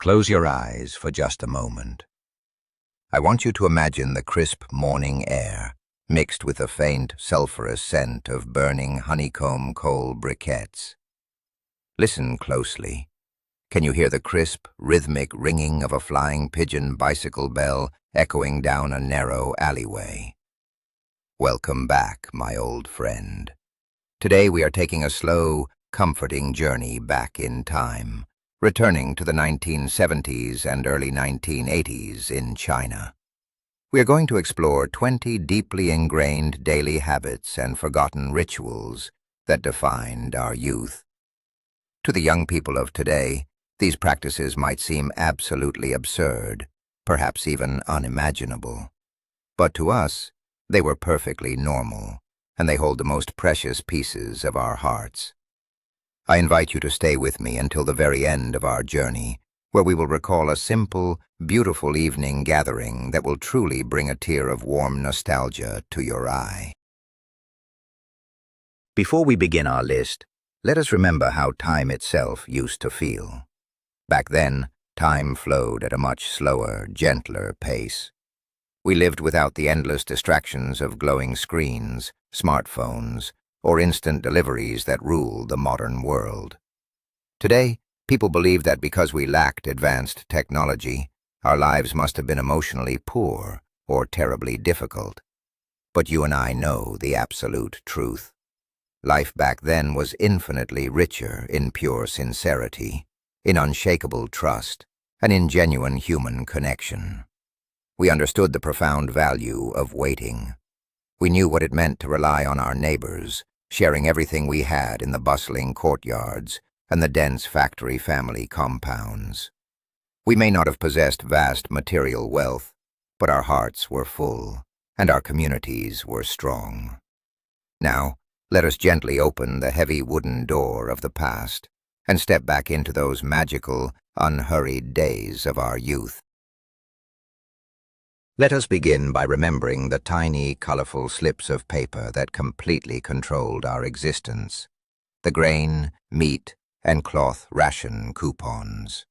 Close your eyes for just a moment. I want you to imagine the crisp morning air, mixed with a faint sulfurous scent of burning honeycomb coal briquettes. Listen closely. Can you hear the crisp, rhythmic ringing of a flying pigeon bicycle bell echoing down a narrow alleyway? Welcome back, my old friend. Today we are taking a slow, comforting journey back in time, returning to the 1970s and early 1980s in China. We are going to explore 20 deeply ingrained daily habits and forgotten rituals that defined our youth. To the young people of today, these practices might seem absolutely absurd, perhaps even unimaginable. But to us, they were perfectly normal, and they hold the most precious pieces of our hearts. I invite you to stay with me until the very end of our journey, where we will recall a simple, beautiful evening gathering that will truly bring a tear of warm nostalgia to your eye. Before we begin our list, let us remember how time itself used to feel. Back then, time flowed at a much slower, gentler pace. We lived without the endless distractions of glowing screens, smartphones, or instant deliveries that rule the modern world. Today, people believe that because we lacked advanced technology, our lives must have been emotionally poor or terribly difficult. But you and I know the absolute truth. Life back then was infinitely richer in pure sincerity, in unshakable trust, and in genuine human connection. We understood the profound value of waiting. We knew what it meant to rely on our neighbors, sharing everything we had in the bustling courtyards and the dense factory family compounds. We may not have possessed vast material wealth, but our hearts were full, and our communities were strong. Now, let us gently open the heavy wooden door of the past and step back into those magical, unhurried days of our youth. Let us begin by remembering the tiny, colorful slips of paper that completely controlled our existence, the grain, meat, and cloth ration coupons.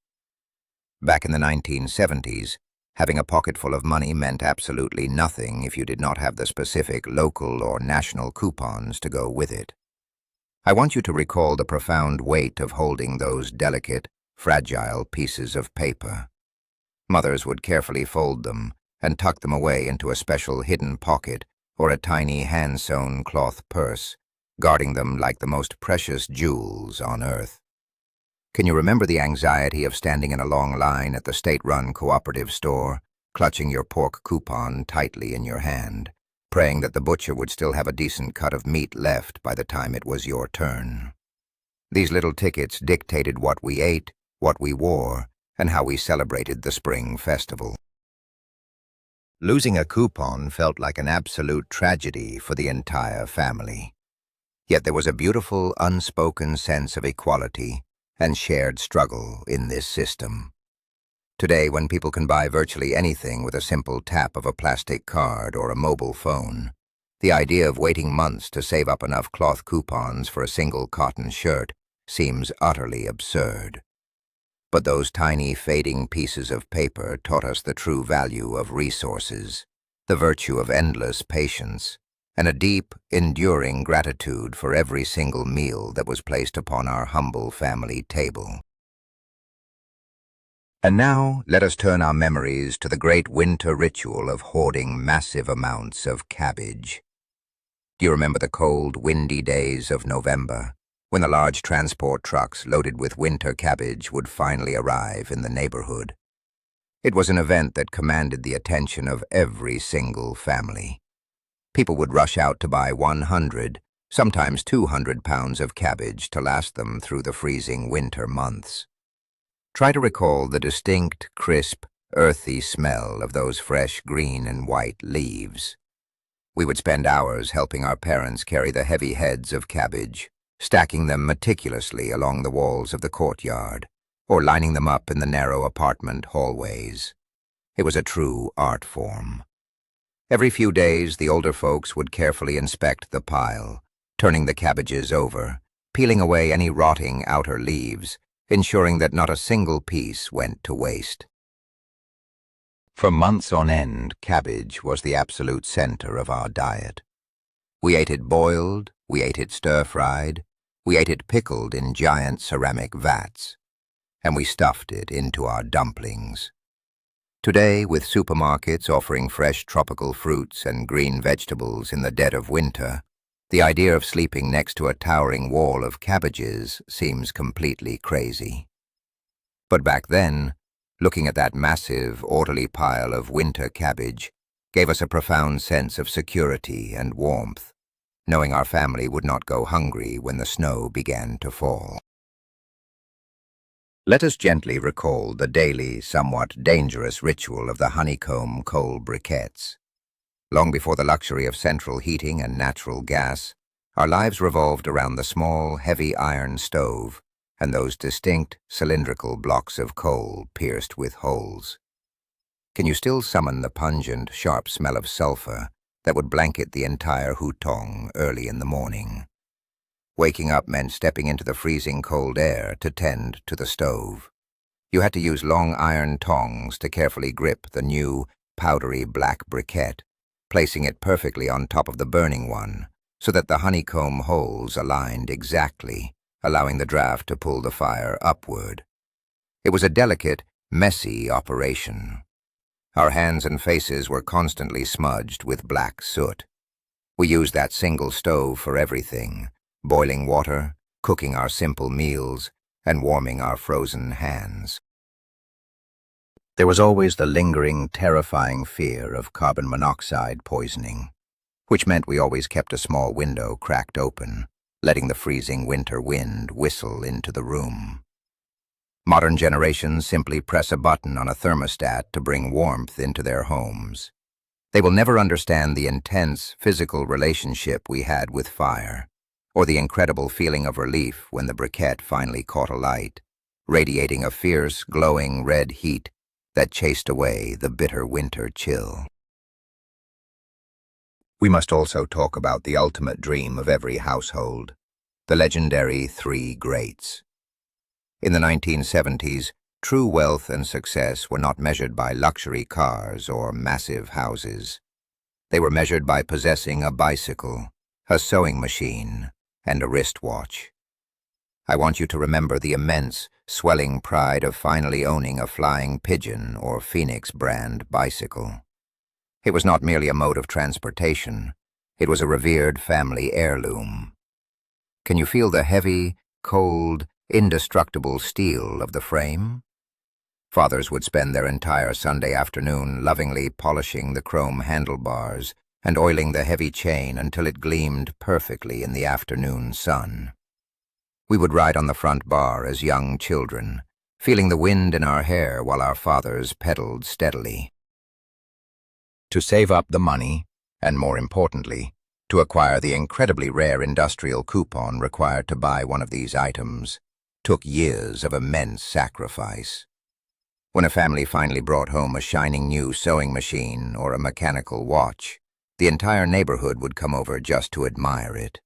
Back in the 1970s, having a pocketful of money meant absolutely nothing if you did not have the specific local or national coupons to go with it. I want you to recall the profound weight of holding those delicate, fragile pieces of paper. Mothers would carefully fold them and tuck them away into a special hidden pocket or a tiny hand-sewn cloth purse, guarding them like the most precious jewels on earth. Can you remember the anxiety of standing in a long line at the state-run cooperative store, clutching your pork coupon tightly in your hand, praying that the butcher would still have a decent cut of meat left by the time it was your turn? These little tickets dictated what we ate, what we wore, and how we celebrated the spring festival. Losing a coupon felt like an absolute tragedy for the entire family. Yet there was a beautiful, unspoken sense of equality and shared struggle in this system. Today, when people can buy virtually anything with a simple tap of a plastic card or a mobile phone, the idea of waiting months to save up enough cloth coupons for a single cotton shirt seems utterly absurd. But those tiny, fading pieces of paper taught us the true value of resources, the virtue of endless patience, and a deep, enduring gratitude for every single meal that was placed upon our humble family table. And now, let us turn our memories to the great winter ritual of hoarding massive amounts of cabbage. Do you remember the cold, windy days of November, when the large transport trucks loaded with winter cabbage would finally arrive in the neighborhood? It was an event that commanded the attention of every single family. People would rush out to buy 100, sometimes 200 pounds of cabbage to last them through the freezing winter months. Try to recall the distinct, crisp, earthy smell of those fresh green and white leaves. We would spend hours helping our parents carry the heavy heads of cabbage, stacking them meticulously along the walls of the courtyard, or lining them up in the narrow apartment hallways. It was a true art form. Every few days, the older folks would carefully inspect the pile, turning the cabbages over, peeling away any rotting outer leaves, ensuring that not a single piece went to waste. For months on end, cabbage was the absolute center of our diet. We ate it boiled, we ate it stir-fried, we ate it pickled in giant ceramic vats, and we stuffed it into our dumplings. Today, with supermarkets offering fresh tropical fruits and green vegetables in the dead of winter, the idea of sleeping next to a towering wall of cabbages seems completely crazy. But back then, looking at that massive, orderly pile of winter cabbage gave us a profound sense of security and warmth, knowing our family would not go hungry when the snow began to fall. Let us gently recall the daily, somewhat dangerous ritual of the honeycomb coal briquettes. Long before the luxury of central heating and natural gas, our lives revolved around the small, heavy iron stove and those distinct, cylindrical blocks of coal pierced with holes. Can you still summon the pungent, sharp smell of sulfur that would blanket the entire hutong early in the morning? Waking up meant stepping into the freezing cold air to tend to the stove. You had to use long iron tongs to carefully grip the new, powdery black briquette, placing it perfectly on top of the burning one so that the honeycomb holes aligned exactly, allowing the draft to pull the fire upward. It was a delicate, messy operation. Our hands and faces were constantly smudged with black soot. We used that single stove for everything: boiling water, cooking our simple meals, and warming our frozen hands. There was always the lingering, terrifying fear of carbon monoxide poisoning, which meant we always kept a small window cracked open, letting the freezing winter wind whistle into the room. Modern generations simply press a button on a thermostat to bring warmth into their homes. They will never understand the intense physical relationship we had with fire, or the incredible feeling of relief when the briquette finally caught alight, radiating a fierce, glowing red heat that chased away the bitter winter chill. We must also talk about the ultimate dream of every household, the legendary 3 greats. In the 1970s, true wealth and success were not measured by luxury cars or massive houses. They were measured by possessing a bicycle, a sewing machine, and a wristwatch. I want you to remember the immense, swelling pride of finally owning a Flying Pigeon or Phoenix brand bicycle. It was not merely a mode of transportation, it was a revered family heirloom. Can you feel the heavy, cold, indestructible steel of the frame? Fathers would spend their entire Sunday afternoon lovingly polishing the chrome handlebars and oiling the heavy chain until it gleamed perfectly in the afternoon sun. We would ride on the front bar as young children, feeling the wind in our hair while our fathers pedaled steadily. To save up the money, and more importantly, to acquire the incredibly rare industrial coupon required to buy one of these items, took years of immense sacrifice. When a family finally brought home a shining new sewing machine or a mechanical watch, the entire neighborhood would come over just to admire it.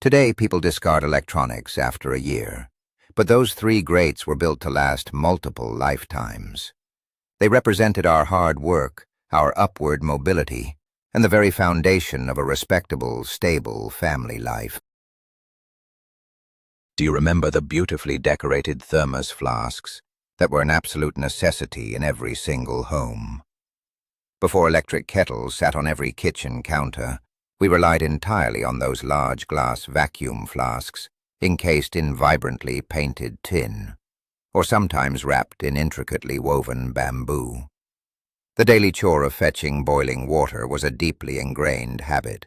Today, people discard electronics after a year, but those 3 greats were built to last multiple lifetimes. They represented our hard work, our upward mobility, and the very foundation of a respectable, stable family life. Do you remember the beautifully decorated thermos flasks that were an absolute necessity in every single home? Before electric kettles sat on every kitchen counter, we relied entirely on those large glass vacuum flasks encased in vibrantly painted tin, or sometimes wrapped in intricately woven bamboo. The daily chore of fetching boiling water was a deeply ingrained habit.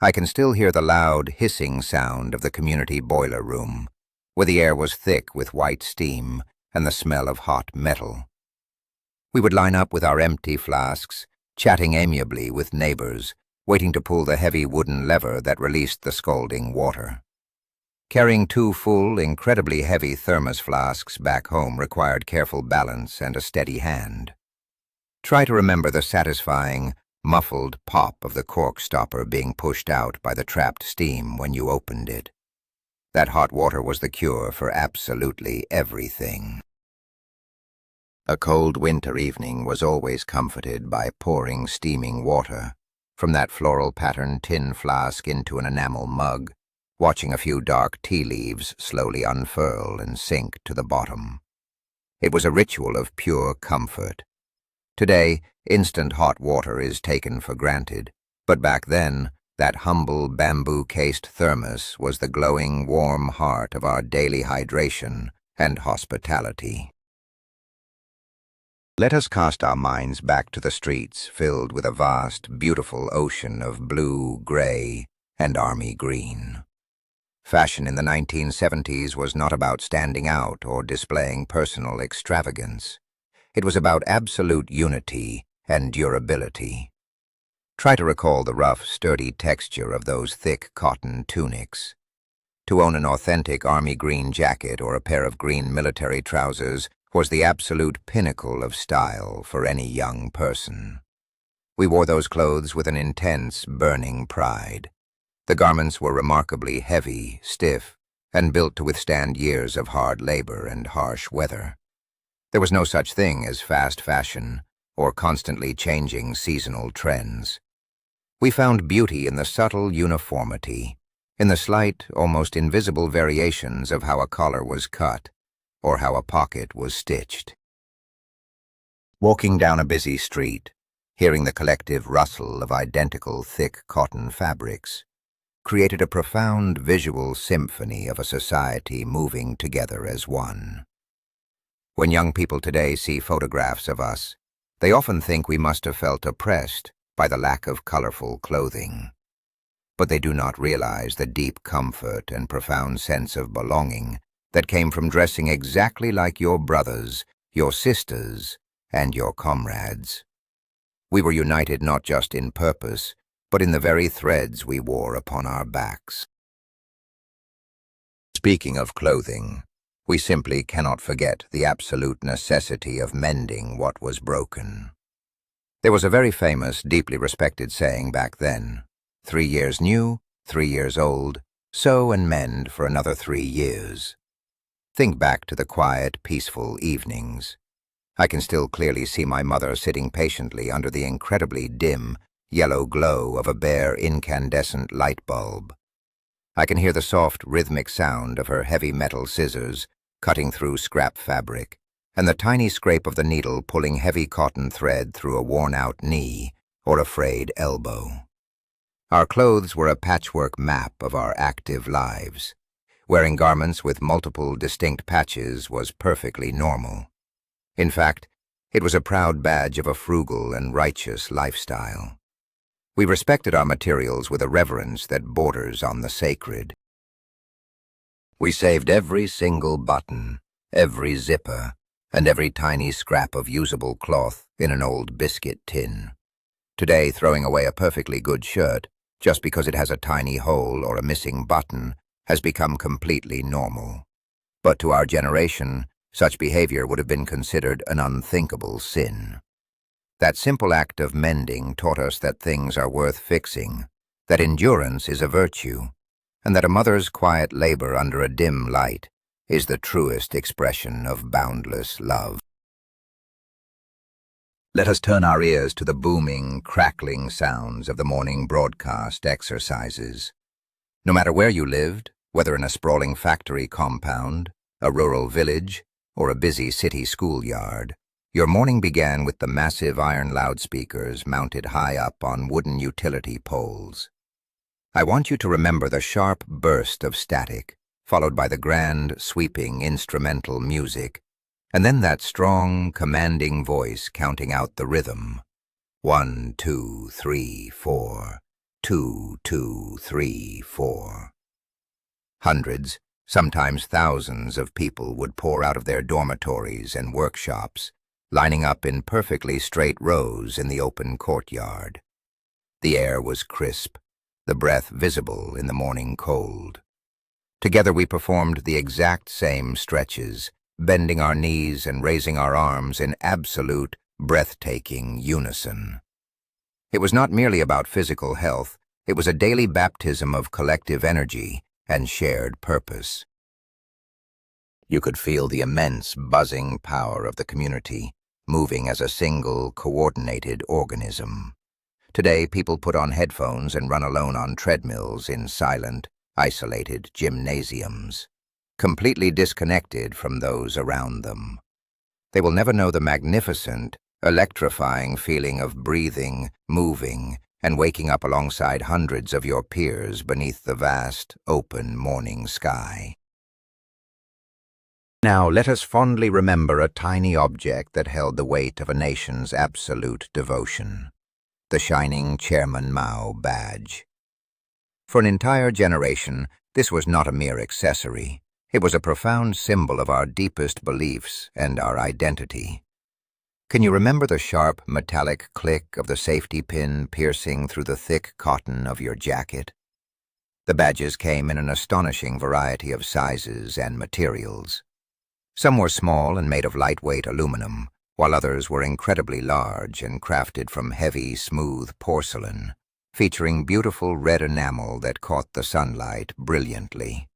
I can still hear the loud, hissing sound of the community boiler room, where the air was thick with white steam and the smell of hot metal. We would line up with our empty flasks, chatting amiably with neighbors, waiting to pull the heavy wooden lever that released the scalding water. Carrying 2 full, incredibly heavy thermos flasks back home required careful balance and a steady hand. Try to remember the satisfying, muffled pop of the cork stopper being pushed out by the trapped steam when you opened it. that hot water was the cure for absolutely everything. A cold winter evening was always comforted by pouring steaming water from that floral-patterned tin flask into an enamel mug, watching a few dark tea leaves slowly unfurl and sink to the bottom. It was a ritual of pure comfort. Today, instant hot water is taken for granted, but back then, that humble bamboo-cased thermos was the glowing, warm heart of our daily hydration and hospitality. Let us cast our minds back to the streets filled with a vast, beautiful ocean of blue, gray, and army green. Fashion in the 1970s was not about standing out or displaying personal extravagance. It was about absolute unity and durability. Try to recall the rough, sturdy texture of those thick cotton tunics. To own an authentic army green jacket or a pair of green military trousers was the absolute pinnacle of style for any young person. We wore those clothes with an intense, burning pride. The garments were remarkably heavy, stiff, and built to withstand years of hard labor and harsh weather. There was no such thing as fast fashion or constantly changing seasonal trends. We found beauty in the subtle uniformity, in the slight, almost invisible variations of how a collar was cut or how a pocket was stitched. Walking down a busy street, hearing the collective rustle of identical thick cotton fabrics, created a profound visual symphony of a society moving together as one. When young people today see photographs of us, they often think we must have felt oppressed by the lack of colorful clothing. But they do not realize the deep comfort and profound sense of belonging that came from dressing exactly like your brothers, your sisters, and your comrades. We were united not just in purpose, but in the very threads we wore upon our backs. Speaking of clothing, we simply cannot forget the absolute necessity of mending what was broken. There was a very famous, deeply respected saying back then, 3 years new, 3 years old, sew and mend for another 3 years. Think back to the quiet, peaceful evenings. I can still clearly see my mother sitting patiently under the incredibly dim, yellow glow of a bare, incandescent light bulb. I can hear the soft, rhythmic sound of her heavy metal scissors cutting through scrap fabric, and the tiny scrape of the needle pulling heavy cotton thread through a worn-out knee or a frayed elbow. Our clothes were a patchwork map of our active lives. Wearing garments with multiple distinct patches was perfectly normal. In fact, it was a proud badge of a frugal and righteous lifestyle. We respected our materials with a reverence that borders on the sacred. We saved every single button, every zipper, and every tiny scrap of usable cloth in an old biscuit tin. Today, throwing away a perfectly good shirt just because it has a tiny hole or a missing button has become completely normal. But to our generation, such behavior would have been considered an unthinkable sin. That simple act of mending taught us that things are worth fixing, that endurance is a virtue, and that a mother's quiet labor under a dim light is the truest expression of boundless love. Let us turn our ears to the booming, crackling sounds of the morning broadcast exercises. No matter where you lived, whether in a sprawling factory compound, a rural village, or a busy city schoolyard, your morning began with the massive iron loudspeakers mounted high up on wooden utility poles. I want you to remember the sharp burst of static, followed by the grand, sweeping instrumental music, and then that strong, commanding voice counting out the rhythm. 1, 2, 3, 4, 2, 2, 3, 4. Hundreds, sometimes thousands of people would pour out of their dormitories and workshops, lining up in perfectly straight rows in the open courtyard. The air was crisp, the breath visible in the morning cold. Together we performed the exact same stretches, bending our knees and raising our arms in absolute, breathtaking unison. It was not merely about physical health, it was a daily baptism of collective energy, and shared purpose. You could feel the immense buzzing power of the community, moving as a single, coordinated organism. Today, people put on headphones and run alone on treadmills in silent, isolated gymnasiums, completely disconnected from those around them. They will never know the magnificent, electrifying feeling of breathing, moving, and waking up alongside hundreds of your peers beneath the vast, open morning sky. Now let us fondly remember a tiny object that held the weight of a nation's absolute devotion: the shining Chairman Mao badge. For an entire generation, this was not a mere accessory. It was a profound symbol of our deepest beliefs and our identity. Can you remember the sharp, metallic click of the safety pin piercing through the thick cotton of your jacket? The badges came in an astonishing variety of sizes and materials. Some were small and made of lightweight aluminum, while others were incredibly large and crafted from heavy, smooth porcelain, featuring beautiful red enamel that caught the sunlight brilliantly.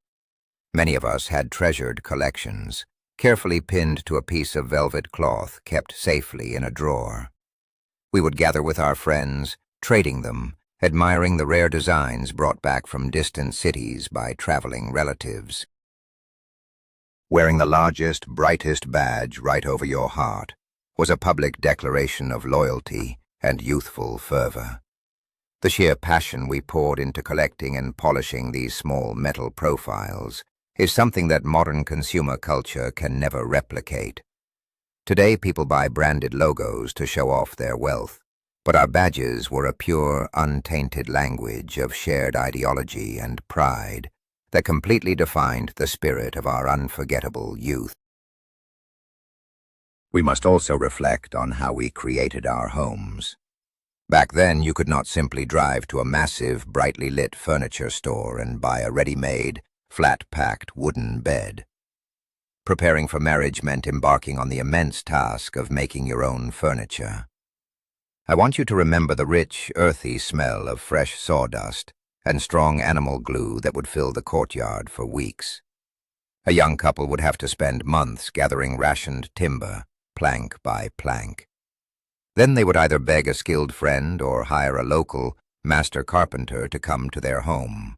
Many of us had treasured collections, carefully pinned to a piece of velvet cloth kept safely in a drawer. We would gather with our friends, trading them, admiring the rare designs brought back from distant cities by traveling relatives. Wearing the largest, brightest badge right over your heart was a public declaration of loyalty and youthful fervor. The sheer passion we poured into collecting and polishing these small metal profiles is something that modern consumer culture can never replicate. Today, people buy branded logos to show off their wealth, but our badges were a pure, untainted language of shared ideology and pride that completely defined the spirit of our unforgettable youth. We must also reflect on how we created our homes. Back then, you could not simply drive to a massive, brightly lit furniture store and buy a ready-made, flat-packed wooden bed. Preparing for marriage meant embarking on the immense task of making your own furniture. I want you to remember the rich, earthy smell of fresh sawdust and strong animal glue that would fill the courtyard for weeks. A young couple would have to spend months gathering rationed timber, plank by plank. Then they would either beg a skilled friend or hire a local master carpenter to come to their home.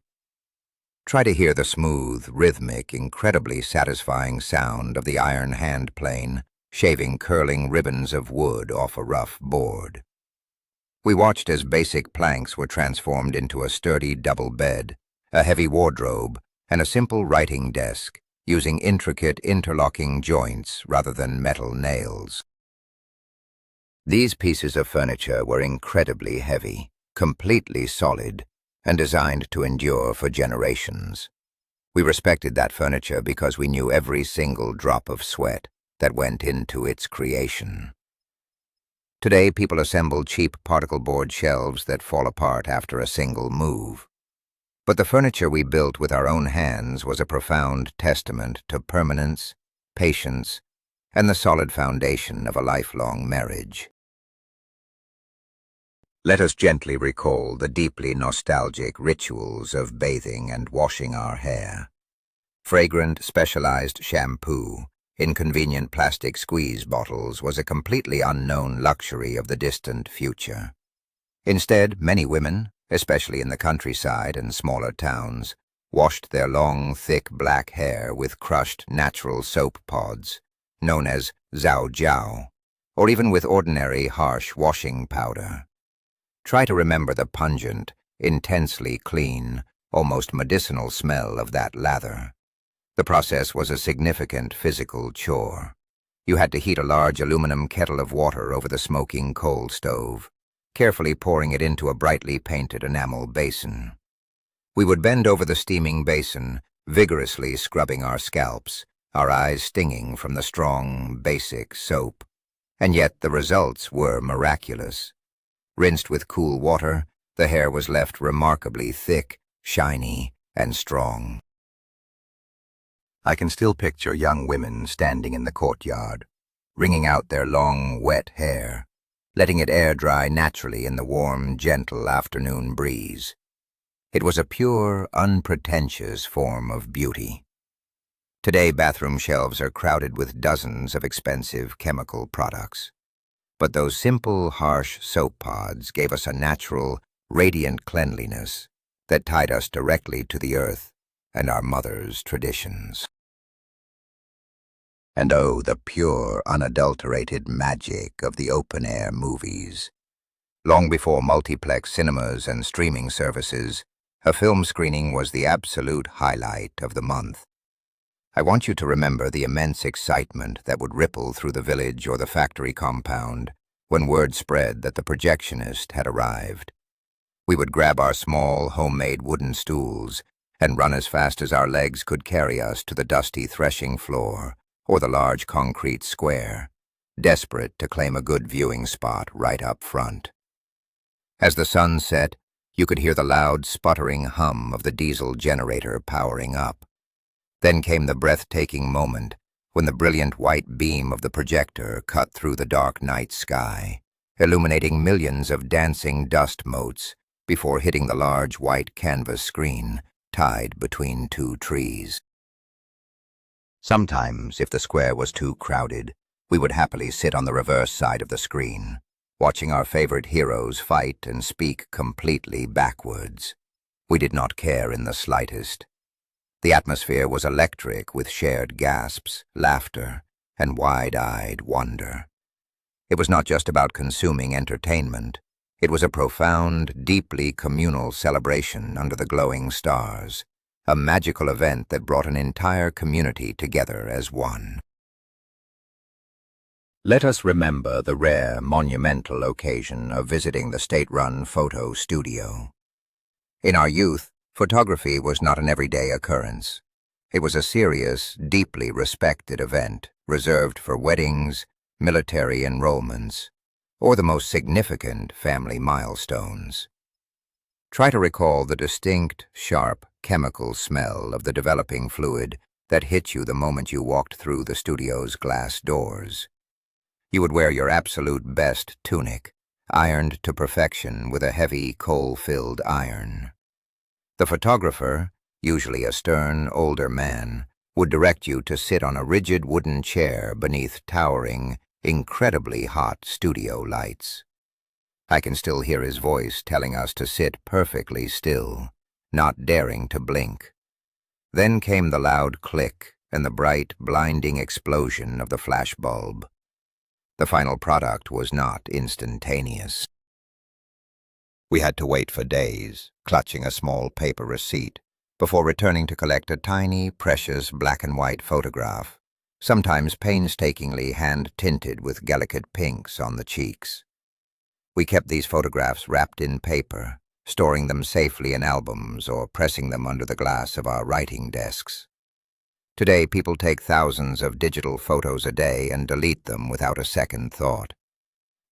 Try to hear the smooth, rhythmic, incredibly satisfying sound of the iron hand plane shaving curling ribbons of wood off a rough board. We watched as basic planks were transformed into a sturdy double bed, a heavy wardrobe, and a simple writing desk, using intricate interlocking joints rather than metal nails. These pieces of furniture were incredibly heavy, completely solid, and designed to endure for generations. We respected that furniture because we knew every single drop of sweat that went into its creation. Today, people assemble cheap particle board shelves that fall apart after a single move. But the furniture we built with our own hands was a profound testament to permanence, patience, and the solid foundation of a lifelong marriage. Let us gently recall the deeply nostalgic rituals of bathing and washing our hair. Fragrant, specialized shampoo in convenient plastic squeeze bottles was a completely unknown luxury of the distant future. Instead, many women, especially in the countryside and smaller towns, washed their long, thick black hair with crushed natural soap pods, known as zhao jiao, or even with ordinary harsh washing powder. Try to remember the pungent, intensely clean, almost medicinal smell of that lather. The process was a significant physical chore. You had to heat a large aluminum kettle of water over the smoking coal stove, carefully pouring it into a brightly painted enamel basin. We would bend over the steaming basin, vigorously scrubbing our scalps, our eyes stinging from the strong, basic soap. And yet the results were miraculous. Rinsed with cool water, the hair was left remarkably thick, shiny, and strong. I can still picture young women standing in the courtyard, wringing out their long, wet hair, letting it air dry naturally in the warm, gentle afternoon breeze. It was a pure, unpretentious form of beauty. Today, bathroom shelves are crowded with dozens of expensive chemical products. But those simple, harsh soap pods gave us a natural, radiant cleanliness that tied us directly to the earth and our mother's traditions. And oh, the pure, unadulterated magic of the open-air movies. Long before multiplex cinemas and streaming services, a film screening was the absolute highlight of the month. I want you to remember the immense excitement that would ripple through the village or the factory compound when word spread that the projectionist had arrived. We would grab our small, homemade wooden stools and run as fast as our legs could carry us to the dusty threshing floor or the large concrete square, desperate to claim a good viewing spot right up front. As the sun set, you could hear the loud, sputtering hum of the diesel generator powering up. Then came the breathtaking moment when the brilliant white beam of the projector cut through the dark night sky, illuminating millions of dancing dust motes before hitting the large white canvas screen tied between two trees. Sometimes, if the square was too crowded, we would happily sit on the reverse side of the screen, watching our favorite heroes fight and speak completely backwards. We did not care in the slightest. The atmosphere was electric with shared gasps, laughter, and wide-eyed wonder. It was not just about consuming entertainment. It was a profound, deeply communal celebration under the glowing stars, a magical event that brought an entire community together as one. Let us remember the rare, monumental occasion of visiting the state-run photo studio. In our youth, photography was not an everyday occurrence. It was a serious, deeply respected event reserved for weddings, military enrollments, or the most significant family milestones. Try to recall the distinct, sharp, chemical smell of the developing fluid that hit you the moment you walked through the studio's glass doors. You would wear your absolute best tunic, ironed to perfection with a heavy, coal-filled iron. The photographer, usually a stern, older man, would direct you to sit on a rigid wooden chair beneath towering, incredibly hot studio lights. I can still hear his voice telling us to sit perfectly still, not daring to blink. Then came the loud click and the bright, blinding explosion of the flashbulb. The final product was not instantaneous. We had to wait for days, clutching a small paper receipt, before returning to collect a tiny, precious black-and-white photograph, sometimes painstakingly hand-tinted with delicate pinks on the cheeks. We kept these photographs wrapped in paper, storing them safely in albums or pressing them under the glass of our writing desks. Today, people take thousands of digital photos a day and delete them without a second thought.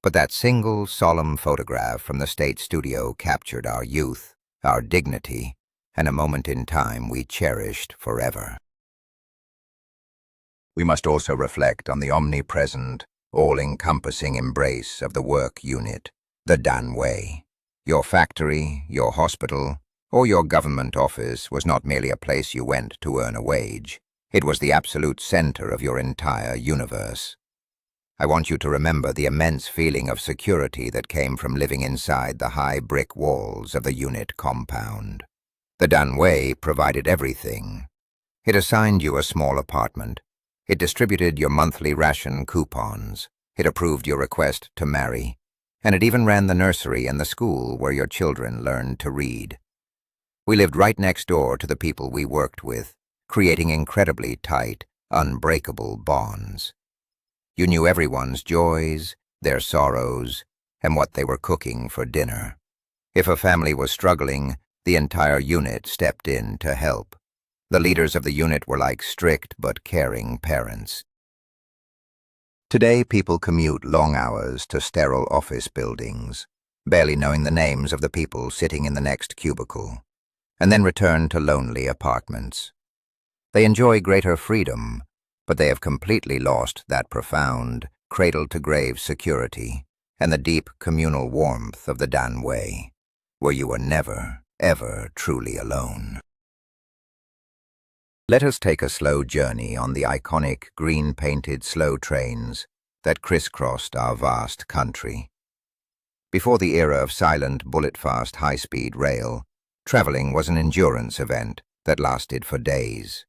But that single, solemn photograph from the state studio captured our youth, our dignity, and a moment in time we cherished forever. We must also reflect on the omnipresent, all-encompassing embrace of the work unit, the Danwei. Your factory, your hospital, or your government office was not merely a place you went to earn a wage. It was the absolute center of your entire universe. I want you to remember the immense feeling of security that came from living inside the high brick walls of the unit compound. The Danwei provided everything. It assigned you a small apartment. It distributed your monthly ration coupons. It approved your request to marry. And it even ran the nursery and the school where your children learned to read. We lived right next door to the people we worked with, creating incredibly tight, unbreakable bonds. You knew everyone's joys, their sorrows, and what they were cooking for dinner. If a family was struggling, the entire unit stepped in to help. The leaders of the unit were like strict but caring parents. Today, people commute long hours to sterile office buildings, barely knowing the names of the people sitting in the next cubicle, and then return to lonely apartments. They enjoy greater freedom, but they have completely lost that profound, cradle-to-grave security and the deep communal warmth of the Danwei, where you were never, ever truly alone. Let us take a slow journey on the iconic green-painted slow trains that crisscrossed our vast country. Before the era of silent, bullet-fast, high-speed rail, traveling was an endurance event that lasted for days.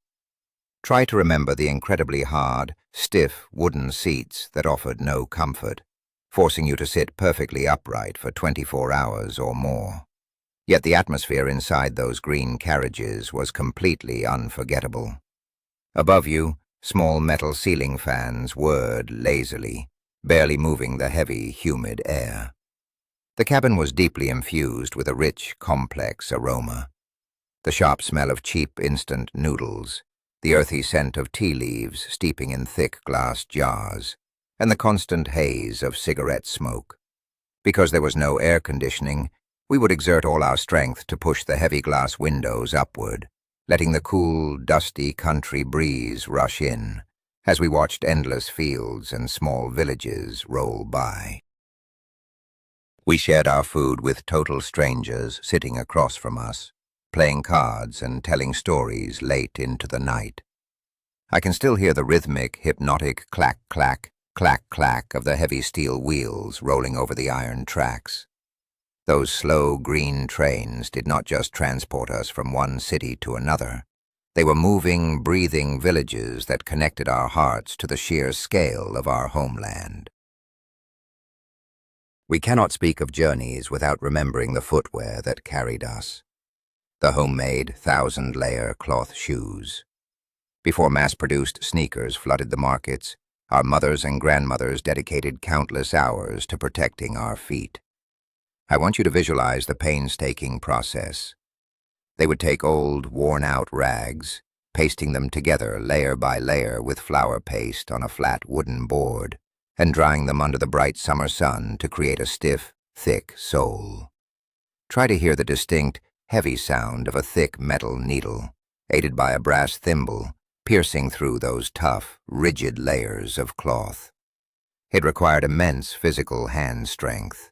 Try to remember the incredibly hard, stiff wooden seats that offered no comfort, forcing you to sit perfectly upright for 24 hours or more. Yet the atmosphere inside those green carriages was completely unforgettable. Above you, small metal ceiling fans whirred lazily, barely moving the heavy, humid air. The cabin was deeply infused with a rich, complex aroma. The sharp smell of cheap instant noodles, the earthy scent of tea leaves steeping in thick glass jars, and the constant haze of cigarette smoke. Because there was no air conditioning, we would exert all our strength to push the heavy glass windows upward, letting the cool, dusty country breeze rush in as we watched endless fields and small villages roll by. We shared our food with total strangers sitting across from us, playing cards and telling stories late into the night. I can still hear the rhythmic, hypnotic clack-clack, clack-clack of the heavy steel wheels rolling over the iron tracks. Those slow green trains did not just transport us from one city to another. They were moving, breathing villages that connected our hearts to the sheer scale of our homeland. We cannot speak of journeys without remembering the footwear that carried us. The homemade, thousand-layer cloth shoes. Before mass-produced sneakers flooded the markets, our mothers and grandmothers dedicated countless hours to protecting our feet. I want you to visualize the painstaking process. They would take old, worn-out rags, pasting them together layer by layer with flour paste on a flat wooden board, and drying them under the bright summer sun to create a stiff, thick sole. Try to hear the distinct, heavy sound of a thick metal needle, aided by a brass thimble, piercing through those tough, rigid layers of cloth. It required immense physical hand strength.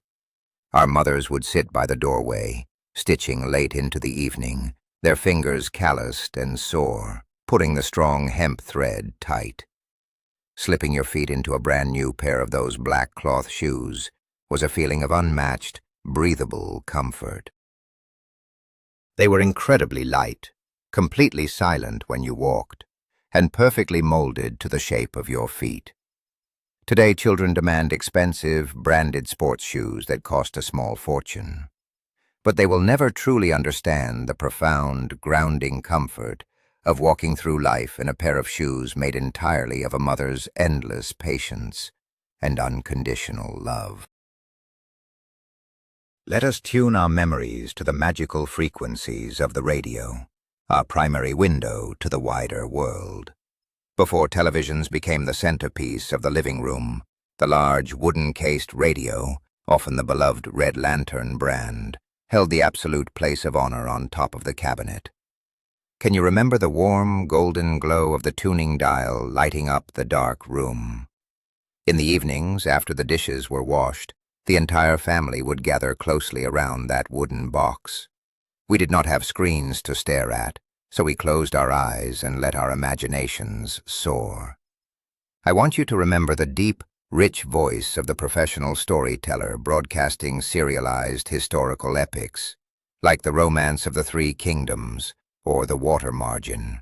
Our mothers would sit by the doorway, stitching late into the evening, their fingers calloused and sore, putting the strong hemp thread tight. Slipping your feet into a brand new pair of those black cloth shoes was a feeling of unmatched, breathable comfort. They were incredibly light, completely silent when you walked, and perfectly molded to the shape of your feet. Today, children demand expensive, branded sports shoes that cost a small fortune. But they will never truly understand the profound, grounding comfort of walking through life in a pair of shoes made entirely of a mother's endless patience and unconditional love. Let us tune our memories to the magical frequencies of the radio, our primary window to the wider world. Before televisions became the centerpiece of the living room, the large wooden-cased radio, often the beloved Red Lantern brand, held the absolute place of honor on top of the cabinet. Can you remember the warm, golden glow of the tuning dial lighting up the dark room? In the evenings, after the dishes were washed, the entire family would gather closely around that wooden box. We did not have screens to stare at, so we closed our eyes and let our imaginations soar. I want you to remember the deep, rich voice of the professional storyteller broadcasting serialized historical epics, like The Romance of the Three Kingdoms or The Water Margin.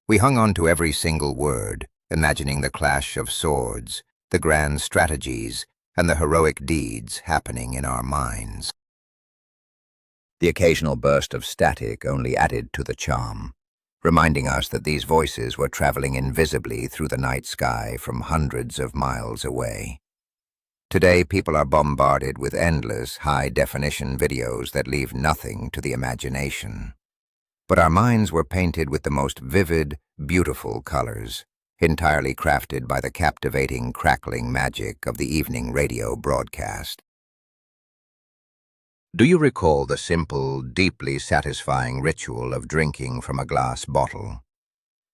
We hung on to every single word, imagining the clash of swords, the grand strategies, and the heroic deeds happening in our minds. The occasional burst of static only added to the charm, reminding us that these voices were traveling invisibly through the night sky from hundreds of miles away. Today, people are bombarded with endless, high-definition videos that leave nothing to the imagination. But our minds were painted with the most vivid, beautiful colors, entirely crafted by the captivating, crackling magic of the evening radio broadcast. Do you recall the simple, deeply satisfying ritual of drinking from a glass bottle?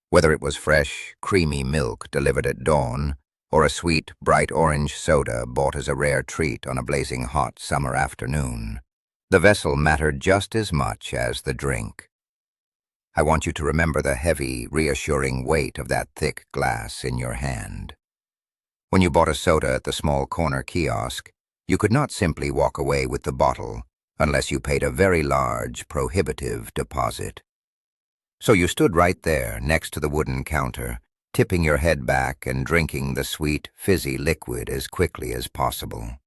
Whether it was fresh, creamy milk delivered at dawn, or a sweet, bright orange soda bought as a rare treat on a blazing hot summer afternoon, The vessel mattered just as much as the drink. I want you to remember the heavy, reassuring weight of that thick glass in your hand. When you bought a soda at the small corner kiosk, you could not simply walk away with the bottle unless you paid a very large, prohibitive deposit. So you stood right there next to the wooden counter, tipping your head back and drinking the sweet, fizzy liquid as quickly as possible.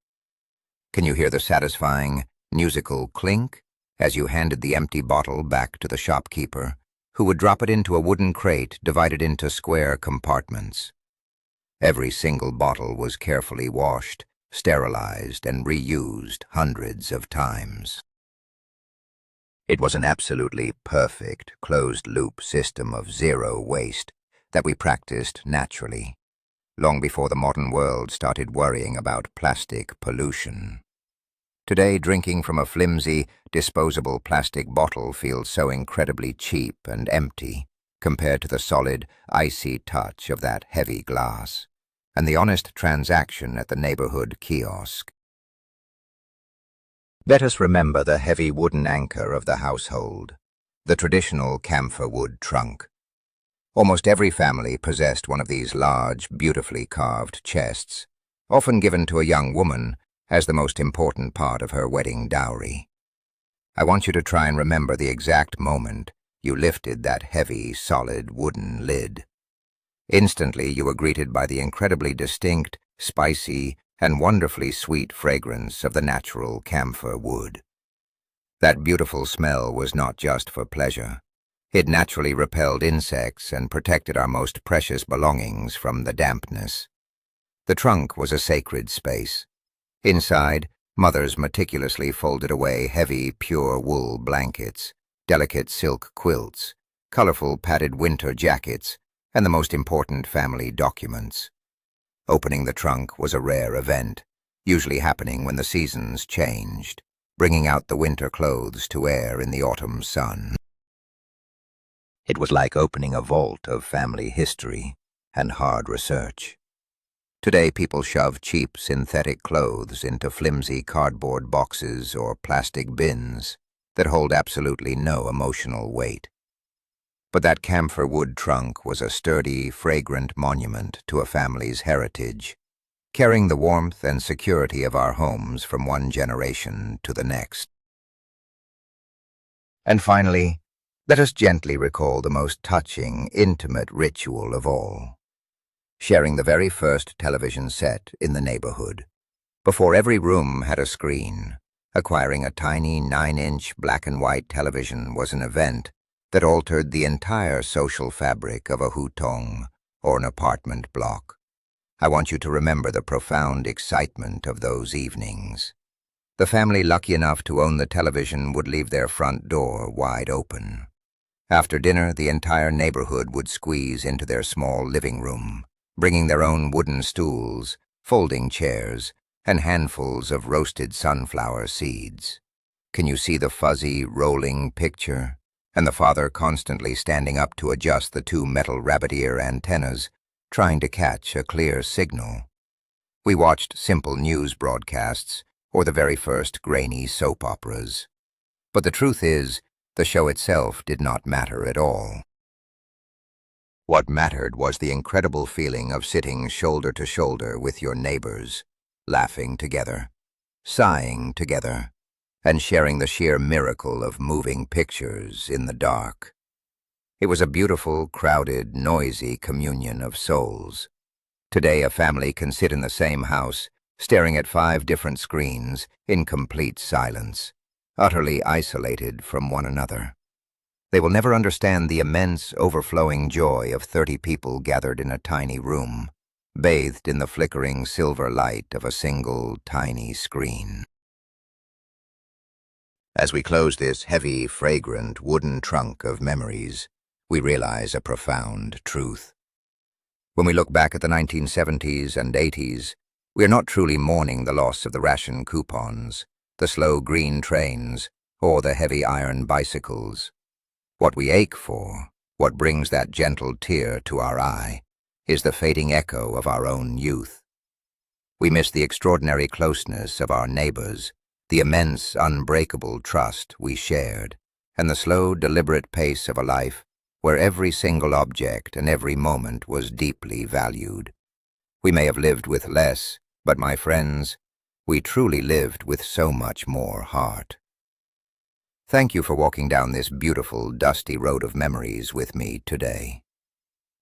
Can you hear the satisfying, musical clink as you handed the empty bottle back to the shopkeeper, who would drop it into a wooden crate divided into square compartments? Every single bottle was carefully washed, sterilized, and reused hundreds of times. It was an absolutely perfect, closed-loop system of zero waste that we practiced naturally, long before the modern world started worrying about plastic pollution. Today, drinking from a flimsy, disposable plastic bottle feels so incredibly cheap and empty compared to the solid, icy touch of that heavy glass and the honest transaction at the neighborhood kiosk. Let us remember the heavy wooden anchor of the household, the traditional camphor wood trunk. Almost every family possessed one of these large, beautifully carved chests, often given to a young woman as the most important part of her wedding dowry. I want you to try and remember the exact moment you lifted that heavy, solid wooden lid. Instantly, you were greeted by the incredibly distinct, spicy, and wonderfully sweet fragrance of the natural camphor wood. That beautiful smell was not just for pleasure. It naturally repelled insects and protected our most precious belongings from the dampness. The trunk was a sacred space. Inside, mothers meticulously folded away heavy, pure wool blankets, delicate silk quilts, colorful padded winter jackets, and the most important family documents. Opening the trunk was a rare event, usually happening when the seasons changed, bringing out the winter clothes to air in the autumn sun. It was like opening a vault of family history and hard research. Today, people shove cheap synthetic clothes into flimsy cardboard boxes or plastic bins that hold absolutely no emotional weight. But that camphor wood trunk was a sturdy, fragrant monument to a family's heritage, carrying the warmth and security of our homes from one generation to the next. And finally, let us gently recall the most touching, intimate ritual of all: sharing the very first television set in the neighborhood. Before every room had a screen, acquiring a tiny 9-inch black-and-white television was an event that altered the entire social fabric of a hutong or an apartment block. I want you to remember the profound excitement of those evenings. The family lucky enough to own the television would leave their front door wide open. After dinner, the entire neighborhood would squeeze into their small living room, bringing their own wooden stools, folding chairs, and handfuls of roasted sunflower seeds. Can you see the fuzzy, rolling picture? And the father constantly standing up to adjust the two metal rabbit ear antennas, trying to catch a clear signal. We watched simple news broadcasts or the very first grainy soap operas. But the truth is, the show itself did not matter at all. What mattered was the incredible feeling of sitting shoulder to shoulder with your neighbors, laughing together, sighing together, and sharing the sheer miracle of moving pictures in the dark. It was a beautiful, crowded, noisy communion of souls. Today, a family can sit in the same house, staring at 5 different screens in complete silence, utterly isolated from one another. They will never understand the immense, overflowing joy of 30 people gathered in a tiny room, bathed in the flickering silver light of a single, tiny screen. As we close this heavy, fragrant, wooden trunk of memories, we realize a profound truth. When we look back at the 1970s and 80s, we are not truly mourning the loss of the ration coupons, the slow green trains, or the heavy iron bicycles. What we ache for, what brings that gentle tear to our eye, is the fading echo of our own youth. We miss the extraordinary closeness of our neighbors, the immense, unbreakable trust we shared, and the slow, deliberate pace of a life where every single object and every moment was deeply valued. We may have lived with less, but my friends, we truly lived with so much more heart. Thank you for walking down this beautiful, dusty road of memories with me today.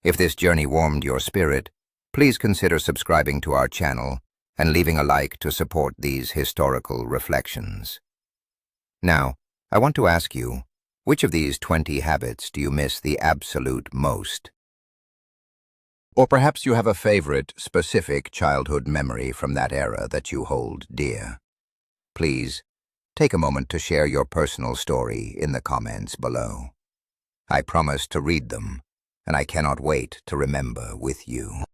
If this journey warmed your spirit, please consider subscribing to our channel and leaving a like to support these historical reflections. Now, I want to ask you, which of these 20 habits do you miss the absolute most? Or perhaps you have a favorite, specific childhood memory from that era that you hold dear. Please, take a moment to share your personal story in the comments below. I promise to read them, and I cannot wait to remember with you.